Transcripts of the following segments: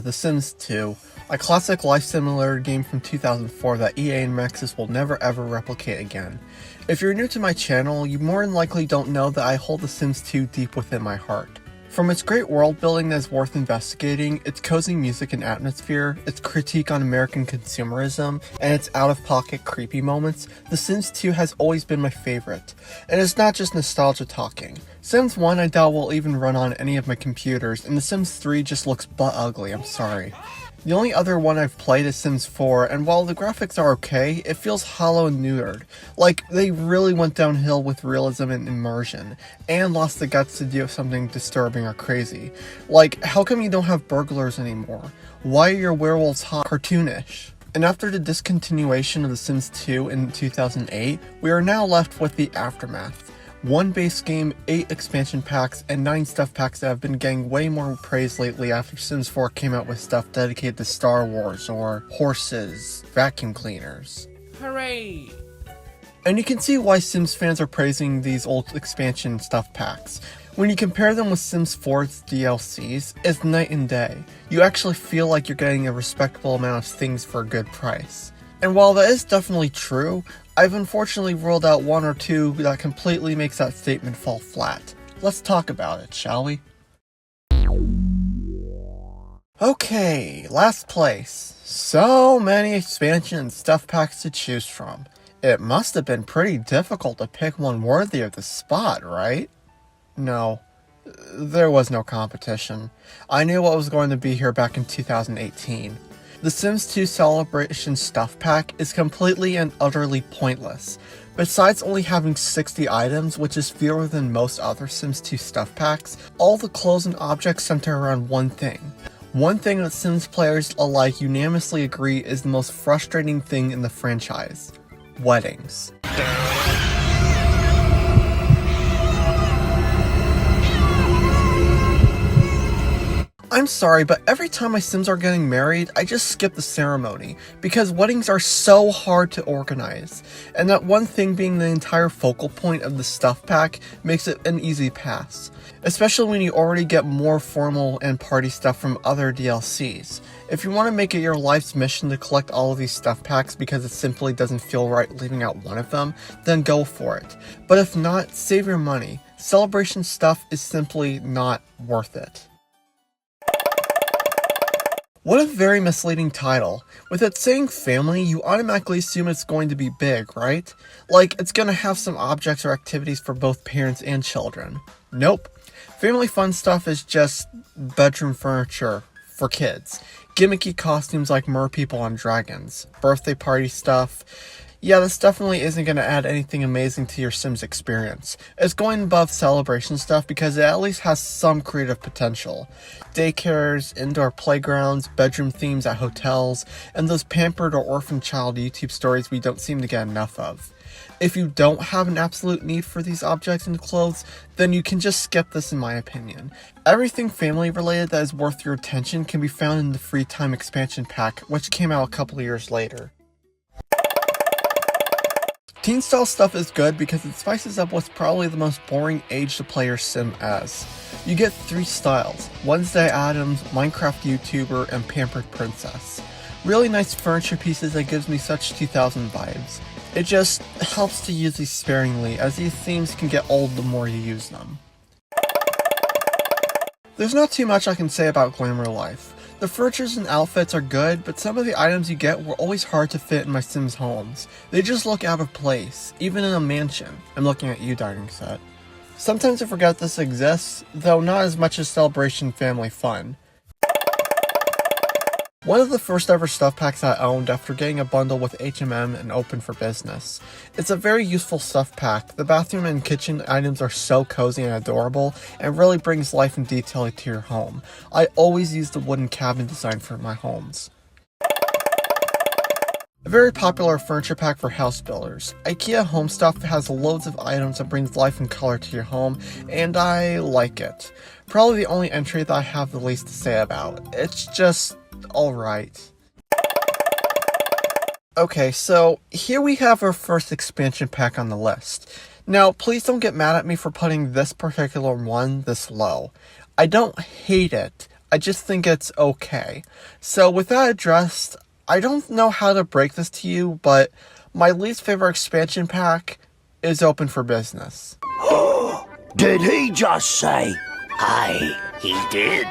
The Sims 2, a classic life simulator game from 2004 that EA and Maxis will never ever replicate again. If you're new to my channel, you more than likely don't know that I hold The Sims 2 deep within my heart. From its great world building that is worth investigating, its cozy music and atmosphere, its critique on American consumerism, and its out-of-pocket creepy moments, The Sims 2 has always been my favorite. And it's not just nostalgia talking. Sims 1 I doubt will even run on any of my computers, and The Sims 3 just looks butt ugly, I'm sorry. The only other one I've played is Sims 4, and while the graphics are okay, it feels hollow and neutered. Like, they really went downhill with realism and immersion, and lost the guts to do something disturbing or crazy. Like, how come you don't have burglars anymore? Why are your werewolves hot cartoonish? And after the discontinuation of The Sims 2 in 2008, we are now left with the aftermath. 1 base game, 8 expansion packs, and 9 stuff packs that have been getting way more praise lately after Sims 4 came out with stuff dedicated to Star Wars or horses, vacuum cleaners. Hooray! And you can see why Sims fans are praising these old expansion stuff packs. When you compare them with Sims 4's DLCs, it's night and day. You actually feel like you're getting a respectable amount of things for a good price. And while that is definitely true, I've unfortunately ruled out 1 or 2 that completely makes that statement fall flat. Let's talk about it, shall we? Okay, last place. So many expansion stuff packs to choose from. It must have been pretty difficult to pick one worthy of the spot, right? No, there was no competition. I knew what was going to be here back in 2018. The Sims 2 Celebration Stuff Pack is completely and utterly pointless. Besides only having 60 items, which is fewer than most other Sims 2 stuff packs, all the clothes and objects center around one thing. One thing that Sims players alike unanimously agree is the most frustrating thing in the franchise: weddings. I'm sorry, but every time my Sims are getting married, I just skip the ceremony, because weddings are so hard to organize, and that one thing being the entire focal point of the stuff pack makes it an easy pass, especially when you already get more formal and party stuff from other DLCs. If you want to make it your life's mission to collect all of these stuff packs because it simply doesn't feel right leaving out one of them, then go for it. But if not, save your money. Celebration stuff is simply not worth it. What a very misleading title. With it saying family, you automatically assume it's going to be big, right? Like, it's gonna have some objects or activities for both parents and children. Nope. Family fun stuff is just bedroom furniture for kids. Gimmicky costumes like merpeople on dragons. Birthday party stuff. Yeah, this definitely isn't going to add anything amazing to your Sims experience. It's going above celebration stuff because it at least has some creative potential. Daycares, indoor playgrounds, bedroom themes at hotels, and those pampered or orphan child YouTube stories we don't seem to get enough of. If you don't have an absolute need for these objects and clothes, then you can just skip this in my opinion. Everything family related that is worth your attention can be found in the free time expansion pack, which came out a couple of years later. Teen style stuff is good because it spices up what's probably the most boring age to play your sim as. You get 3 styles: Wednesday Addams, Minecraft YouTuber, and Pampered Princess. Really nice furniture pieces that gives me such 2000 vibes. It just helps to use these sparingly, as these themes can get old the more you use them. There's not too much I can say about Glamour Life. The furnitures and outfits are good, but some of the items you get were always hard to fit in my Sims homes. They just look out of place, even in a mansion. I'm looking at you, dining set. Sometimes I forget this exists, though not as much as Celebration Family Fun. One of the first ever stuff packs I owned after getting a bundle with HMM and Open for Business. It's a very useful stuff pack. The bathroom and kitchen items are so cozy and adorable, and really brings life and detail to your home. I always use the wooden cabin design for my homes. A very popular furniture pack for house builders. IKEA Home Stuff has loads of items that brings life and color to your home, and I like it. Probably the only entry that I have the least to say about. It's just alright. Okay, so here we have our first expansion pack on the list. Now, please don't get mad at me for putting this particular one this low. I don't hate it. I just think it's okay. So with that addressed, I don't know how to break this to you, but my least favorite expansion pack is open for business. Did he just say? Aye, he did.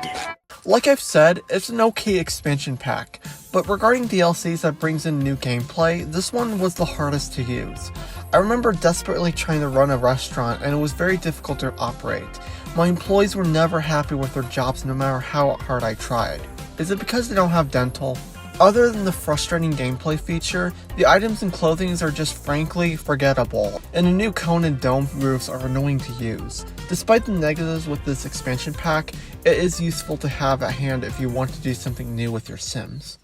Like I've said, it's an okay expansion pack, but regarding DLCs that brings in new gameplay, this one was the hardest to use. I remember desperately trying to run a restaurant and it was very difficult to operate. My employees were never happy with their jobs no matter how hard I tried. Is it because they don't have dental? Other than the frustrating gameplay feature, the items and clothings are just frankly forgettable, and the new cone and dome roofs are annoying to use. Despite the negatives with this expansion pack, it is useful to have at hand if you want to do something new with your Sims.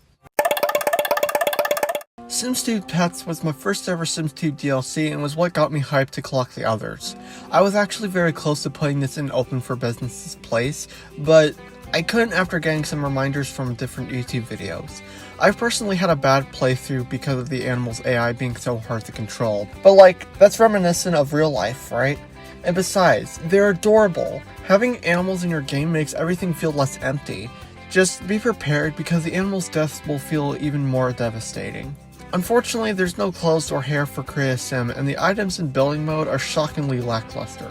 Sims 2 Pets was my first ever Sims 2 DLC and was what got me hyped to collect the others. I was actually very close to putting this in open for business's place, but I couldn't after getting some reminders from different YouTube videos. I've personally had a bad playthrough because of the animal's AI being so hard to control, but like, that's reminiscent of real life, right? And besides, they're adorable. Having animals in your game makes everything feel less empty. Just be prepared because the animal's deaths will feel even more devastating. Unfortunately, there's no clothes or hair for Create a Sim, and the items in building mode are shockingly lackluster.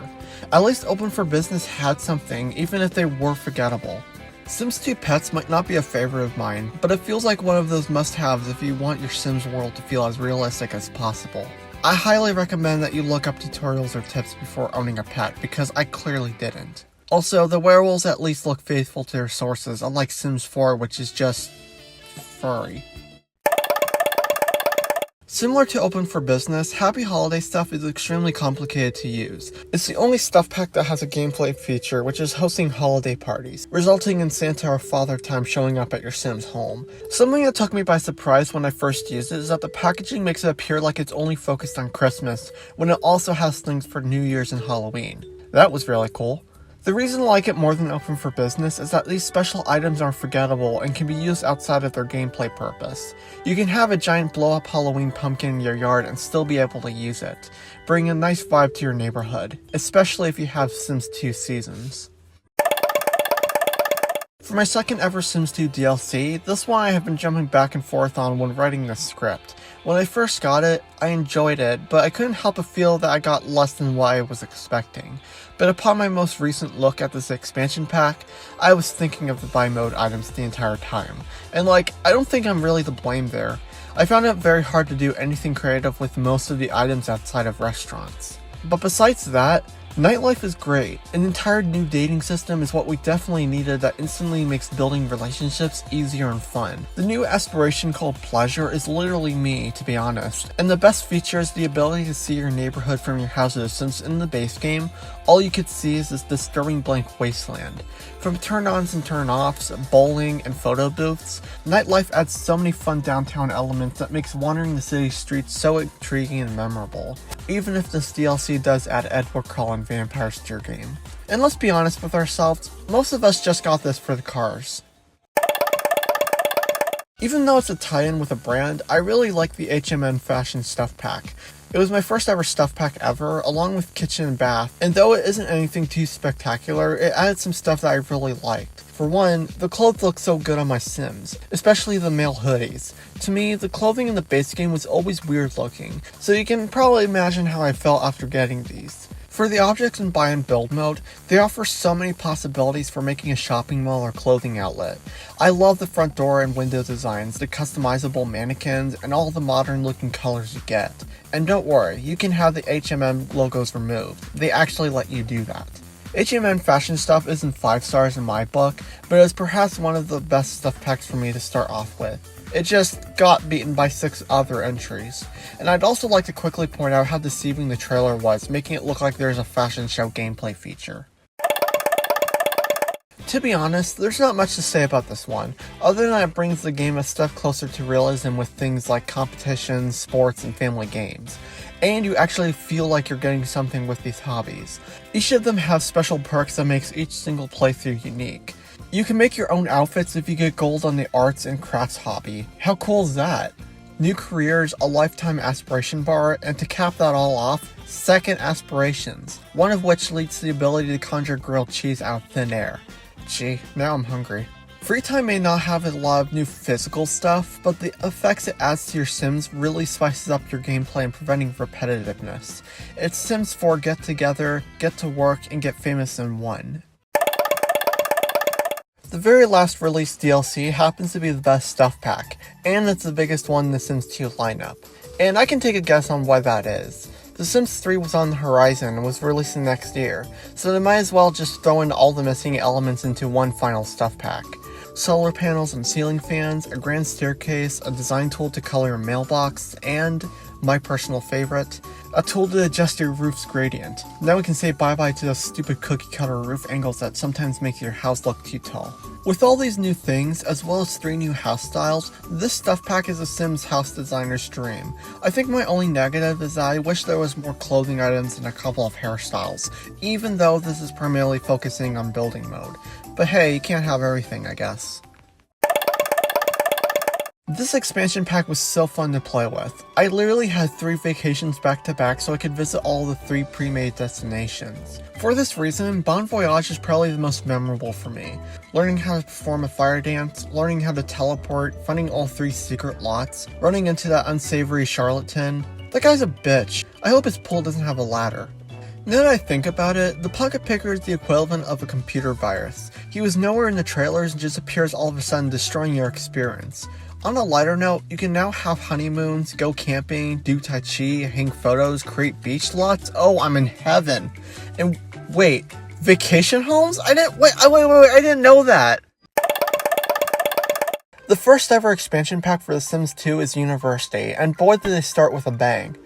At least Open for Business had something, even if they were forgettable. Sims 2 Pets might not be a favorite of mine, but it feels like one of those must-haves if you want your Sims world to feel as realistic as possible. I highly recommend that you look up tutorials or tips before owning a pet, because I clearly didn't. Also, the werewolves at least look faithful to their sources, unlike Sims 4, which is just furry. Similar to Open for Business, Happy Holiday Stuff is extremely complicated to use. It's the only stuff pack that has a gameplay feature, which is hosting holiday parties, resulting in Santa or Father Time showing up at your Sim's home. Something that took me by surprise when I first used it is that the packaging makes it appear like it's only focused on Christmas, when it also has things for New Year's and Halloween. That was really cool. The reason I like it more than Open for Business is that these special items are forgettable and can be used outside of their gameplay purpose. You can have a giant blow-up Halloween pumpkin in your yard and still be able to use it, bringing a nice vibe to your neighborhood, especially if you have Sims 2 Seasons. For my second ever Sims 2 DLC, this one I have been jumping back and forth on when writing the script. When I first got it, I enjoyed it, but I couldn't help but feel that I got less than what I was expecting. But upon my most recent look at this expansion pack, I was thinking of the buy mode items the entire time. And like, I don't think I'm really to blame there. I found it very hard to do anything creative with most of the items outside of restaurants. But besides that, nightlife is great. An entire new dating system is what we definitely needed that instantly makes building relationships easier and fun. The new aspiration called Pleasure is literally me, to be honest, and the best feature is the ability to see your neighborhood from your houses, since in the base game, all you could see is this disturbing blank wasteland. From turn-ons and turn-offs, bowling, and photo booths, nightlife adds so many fun downtown elements that makes wandering the city streets so intriguing and memorable, even if this DLC does add Edward Cullen vampires to your game. And let's be honest with ourselves, most of us just got this for the cars. Even though it's a tie-in with a brand, I really like the HMN Fashion Stuff Pack. It was my first ever stuff pack ever, along with kitchen and bath, and though it isn't anything too spectacular, it added some stuff that I really liked. For one, the clothes look so good on my Sims, especially the male hoodies. To me, the clothing in the base game was always weird looking, so you can probably imagine how I felt after getting these. For the objects in buy and build mode, they offer so many possibilities for making a shopping mall or clothing outlet. I love the front door and window designs, the customizable mannequins, and all the modern looking colors you get. And don't worry, you can have the HMM logos removed. They actually let you do that. HMN Fashion Stuff isn't 5 stars in my book, but it's perhaps one of the best stuff packs for me to start off with. It just got beaten by 6 other entries. And I'd also like to quickly point out how deceiving the trailer was, making it look like there's a fashion show gameplay feature. To be honest, there's not much to say about this one, other than that it brings the game a step closer to realism with things like competitions, sports, and family games. And you actually feel like you're getting something with these hobbies. Each of them have special perks that makes each single playthrough unique. You can make your own outfits if you get gold on the arts and crafts hobby. How cool is that? New careers, a lifetime aspiration bar, and to cap that all off, second aspirations, one of which leads to the ability to conjure grilled cheese out of thin air. Gee, now I'm hungry. Free time may not have a lot of new physical stuff, but the effects it adds to your Sims really spices up your gameplay and preventing repetitiveness. It's Sims 4 get together, get to work, and get famous in one. The very last released DLC happens to be the best stuff pack, and it's the biggest one in the Sims 2 lineup. And I can take a guess on why that is. The Sims 3 was on the horizon and was releasing next year, so they might as well just throw in all the missing elements into one final stuff pack. Solar panels and ceiling fans, a grand staircase, a design tool to color your mailbox, and, my personal favorite, a tool to adjust your roof's gradient. Now we can say bye-bye to those stupid cookie-cutter roof angles that sometimes make your house look too tall. With all these new things, as well as 3 new house styles, this stuff pack is a Sims house designer's dream. I think my only negative is that I wish there was more clothing items and a couple of hairstyles, even though this is primarily focusing on building mode. But hey, you can't have everything, I guess. This expansion pack was so fun to play with. I literally had 3 vacations back to back so I could visit all the 3 pre-made destinations. For this reason, Bon Voyage is probably the most memorable for me. Learning how to perform a fire dance, learning how to teleport, finding all 3 secret lots, running into that unsavory charlatan. That guy's a bitch. I hope his pool doesn't have a ladder. Now that I think about it, the Pocket Picker is the equivalent of a computer virus. He was nowhere in the trailers and just appears all of a sudden destroying your experience. On a lighter note, you can now have honeymoons, go camping, do tai chi, hang photos, create beach lots. Oh, I'm in heaven. And wait, vacation homes? I didn't know that. The first ever expansion pack for The Sims 2 is University, and boy did they start with a bang.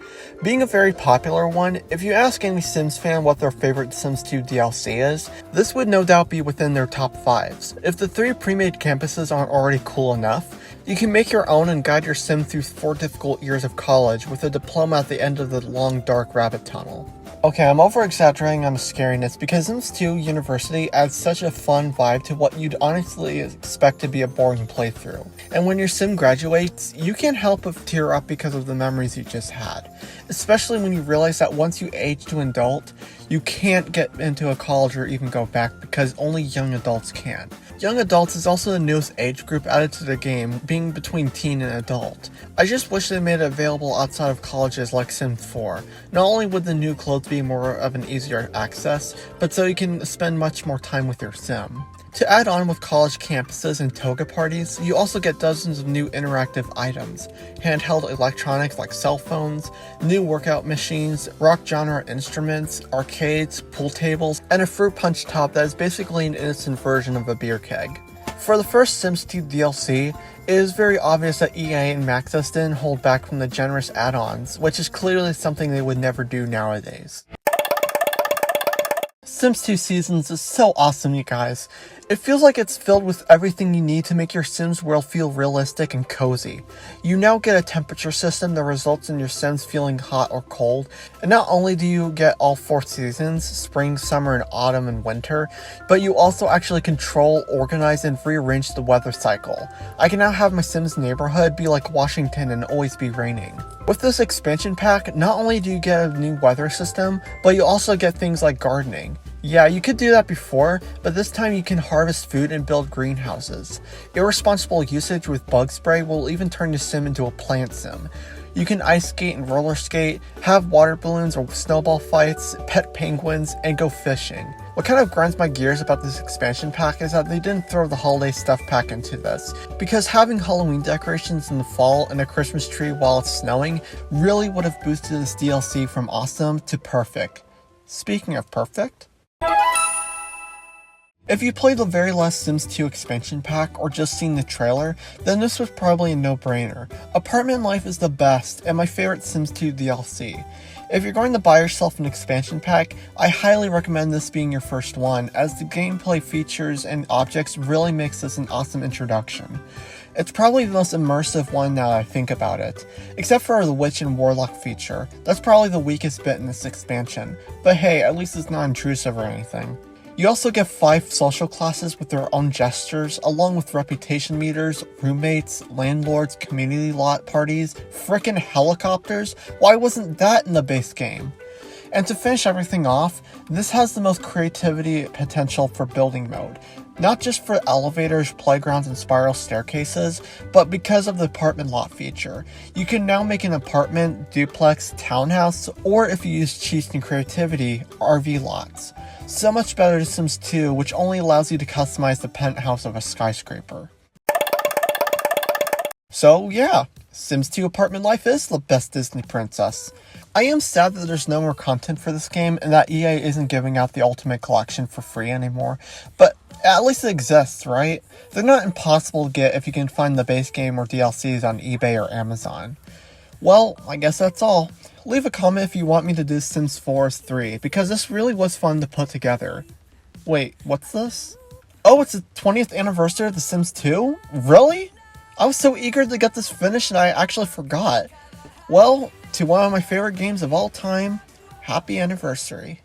Being a very popular one, if you ask any Sims fan what their favorite Sims 2 DLC is, this would no doubt be within their top 5s. If the 3 pre-made campuses aren't already cool enough, you can make your own and guide your Sim through 4 difficult years of college with a diploma at the end of the long dark rabbit tunnel. Okay, I'm over-exaggerating on the scariness because Sims 2 University adds such a fun vibe to what you'd honestly expect to be a boring playthrough. And when your Sim graduates, you can't help but tear up because of the memories you just had. Especially when you realize that once you age to adult, you can't get into a college or even go back because only young adults can. Young adults is also the newest age group added to the game, being between teen and adult. I just wish they made it available outside of colleges like Sims 4. Not only would the new clothes be more of an easier access, but so you can spend much more time with your Sim. To add on with college campuses and toga parties, you also get dozens of new interactive items, handheld electronics like cell phones, new workout machines, rock genre instruments, arcades, pool tables, and a fruit punch top that is basically an innocent version of a beer keg. For the first Sims 2 DLC, it is very obvious that EA and Maxis didn't hold back from the generous add-ons, which is clearly something they would never do nowadays. Sims 2 Seasons is so awesome, you guys. It feels like it's filled with everything you need to make your Sims world feel realistic and cozy. You now get a temperature system that results in your Sims feeling hot or cold, and not only do you get all 4 seasons, spring, summer, and autumn and winter, but you also actually control, organize, and rearrange the weather cycle. I can now have my Sims neighborhood be like Washington and always be raining. With this expansion pack, not only do you get a new weather system, but you also get things like gardening. Yeah, you could do that before, but this time you can harvest food and build greenhouses. Irresponsible usage with bug spray will even turn your Sim into a plant Sim. You can ice skate and roller skate, have water balloons or snowball fights, pet penguins, and go fishing. What kind of grinds my gears about this expansion pack is that they didn't throw the holiday stuff pack into this, because having Halloween decorations in the fall and a Christmas tree while it's snowing really would have boosted this DLC from awesome to perfect. Speaking of perfect, if you played the very last Sims 2 expansion pack or just seen the trailer, then this was probably a no-brainer. Apartment Life is the best and my favorite Sims 2 DLC. If you're going to buy yourself an expansion pack, I highly recommend this being your first one, as the gameplay features and objects really makes this an awesome introduction. It's probably the most immersive one now that I think about it, except for the Witch and Warlock feature. That's probably the weakest bit in this expansion, but hey, at least it's not intrusive or anything. You also get 5 social classes with their own gestures, along with reputation meters, roommates, landlords, community lot parties, frickin' helicopters. Why wasn't that in the base game? And to finish everything off, this has the most creativity potential for building mode. Not just for elevators, playgrounds, and spiral staircases, but because of the apartment lot feature. You can now make an apartment, duplex, townhouse, or if you use cheats and creativity, RV lots. So much better than Sims 2, which only allows you to customize the penthouse of a skyscraper. So yeah, Sims 2 Apartment Life is the best Disney princess. I am sad that there's no more content for this game and that EA isn't giving out the Ultimate Collection for free anymore, but at least it exists, right? They're not impossible to get if you can find the base game or DLCs on eBay or Amazon. Well, I guess that's all. Leave a comment if you want me to do Sims 4's 3, because this really was fun to put together. Wait, what's this? Oh, it's the 20th anniversary of The Sims 2? Really? I was so eager to get this finished and I actually forgot. Well, to one of my favorite games of all time, happy anniversary.